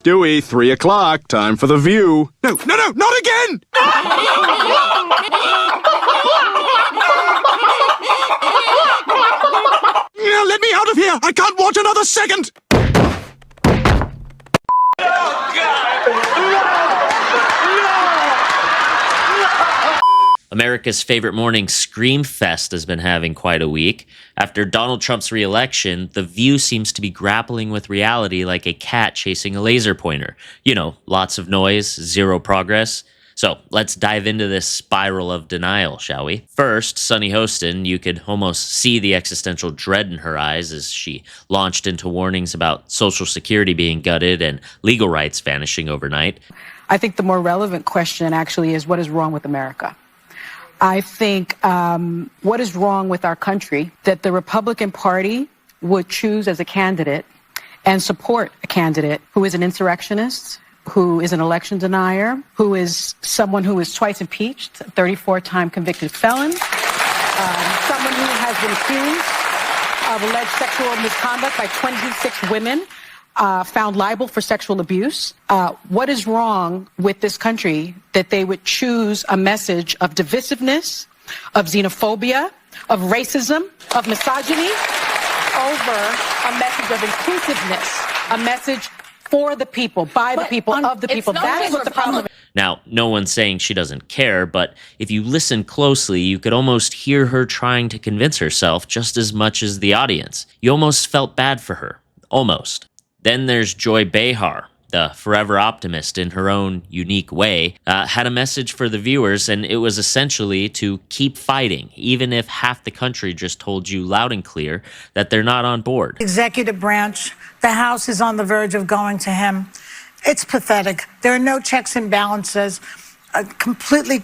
Dewey, 3 o'clock. Time for The View. No, not again! Let me out of here! I can't watch another second! America's favorite morning Scream Fest has been having quite a week. After Donald Trump's reelection, The View seems to be grappling with reality like a cat chasing a laser pointer. You know, lots of noise, zero progress. So let's dive into this spiral of denial, shall we? First, Sunny Hostin, you could almost see the existential dread in her eyes as she launched into warnings about Social Security being gutted and legal rights vanishing overnight. I think the more relevant question actually is, what is wrong with America? I think what is wrong with our country that the Republican Party would choose as a candidate and support a candidate who is an insurrectionist, who is an election denier, who is someone who is twice impeached, a 34-time convicted felon, someone who has been accused of alleged sexual misconduct by 26 women, found liable for sexual abuse. What is wrong with this country that they would choose a message of divisiveness, of xenophobia, of racism, of misogyny, over a message of inclusiveness, a message for the people, by the people, of the people? That's what the problem is. Now, no one's saying she doesn't care, but if you listen closely, you could almost hear her trying to convince herself just as much as the audience. You almost felt bad for her. Almost. Then there's Joy Behar, the forever optimist in her own unique way, had a message for the viewers, and it was essentially to keep fighting, even if half the country just told you loud and clear that they're not on board. Executive branch, the House is on the verge of going to him. It's pathetic. There are no checks and balances. A completely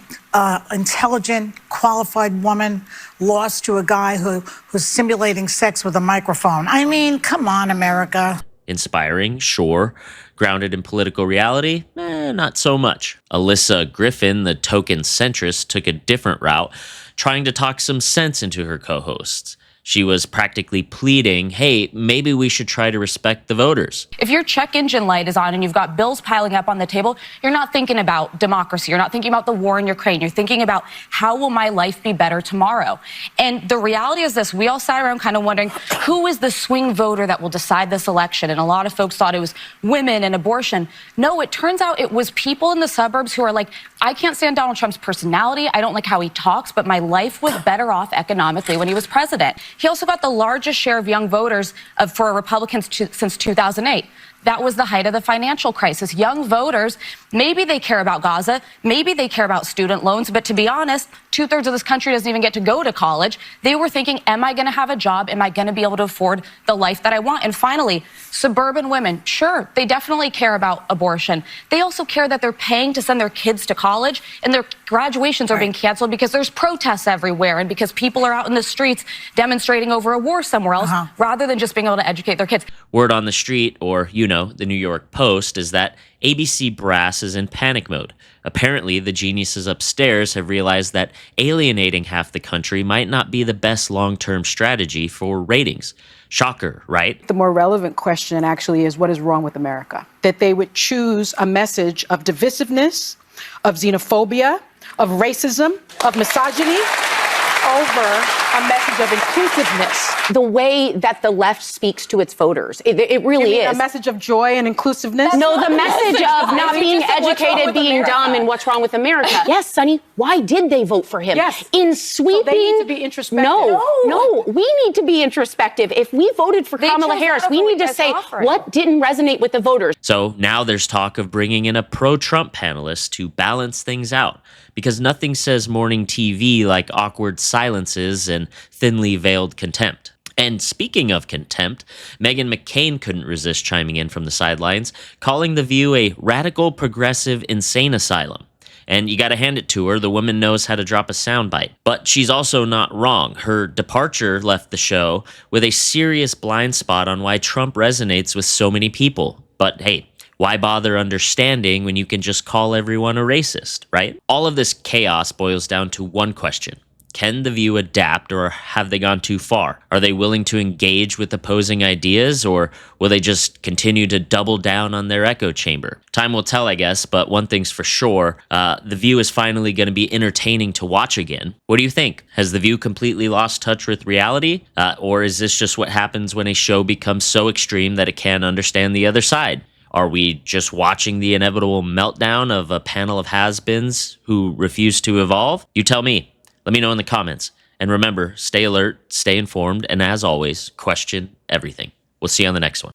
intelligent, qualified woman lost to a guy who's simulating sex with a microphone. I mean, come on, America. Inspiring, sure. Grounded in political reality? Not so much. Alyssa Griffin, the token centrist, took a different route, trying to talk some sense into her co-hosts. She was practically pleading, hey, maybe we should try to respect the voters. If your check engine light is on and you've got bills piling up on the table, you're not thinking about democracy. You're not thinking about the war in Ukraine. You're thinking about how will my life be better tomorrow? And the reality is this, we all sat around kind of wondering who is the swing voter that will decide this election? And a lot of folks thought it was women and abortion. No, it turns out it was people in the suburbs who are like, I can't stand Donald Trump's personality. I don't like how he talks, but my life was better off economically when he was president. He also got the largest share of young voters for Republicans since 2008. That was the height of the financial crisis. Young voters, maybe they care about Gaza, maybe they care about student loans, but to be honest, 2/3 of this country doesn't even get to go to college. They were thinking, am I going to have a job? Am I going to be able to afford the life that I want? And finally, suburban women, sure, they definitely care about abortion. They also care that they're paying to send their kids to college and their graduations are being canceled because there's protests everywhere and because people are out in the streets demonstrating over a war somewhere else rather than just being able to educate their kids. Word on the street, or, you know, the New York Post, is that ABC brass is in panic mode. Apparently, the geniuses upstairs have realized that alienating half the country might not be the best long-term strategy for ratings. Shocker, right? The more relevant question actually is, what is wrong with America? That they would choose a message of divisiveness, of xenophobia, of racism, of misogyny, over a message of inclusiveness. The way that the left speaks to its voters. It really is. A message of joy and inclusiveness? No, the message of not being educated, being dumb, and what's wrong with America. Yes, Sonny, why did they vote for him? Yes. In sweeping... So they need to be introspective. No, we need to be introspective. If we voted for Kamala Harris, we need to say what didn't resonate with the voters. So now there's talk of bringing in a pro-Trump panelist to balance things out, because nothing says morning TV like awkward silences and thinly veiled contempt. And speaking of contempt, Meghan McCain couldn't resist chiming in from the sidelines, calling The View a radical, progressive, insane asylum. And you gotta hand it to her, the woman knows how to drop a soundbite. But she's also not wrong. Her departure left the show with a serious blind spot on why Trump resonates with so many people. But hey, why bother understanding when you can just call everyone a racist, right? All of this chaos boils down to one question. Can The View adapt, or have they gone too far? Are they willing to engage with opposing ideas, or will they just continue to double down on their echo chamber? Time will tell, I guess, but one thing's for sure, The View is finally going to be entertaining to watch again. What do you think? Has The View completely lost touch with reality? Or is this just what happens when a show becomes so extreme that it can't understand the other side? Are we just watching the inevitable meltdown of a panel of has-beens who refuse to evolve? You tell me. Let me know in the comments. And remember, stay alert, stay informed, and as always, question everything. We'll see you on the next one.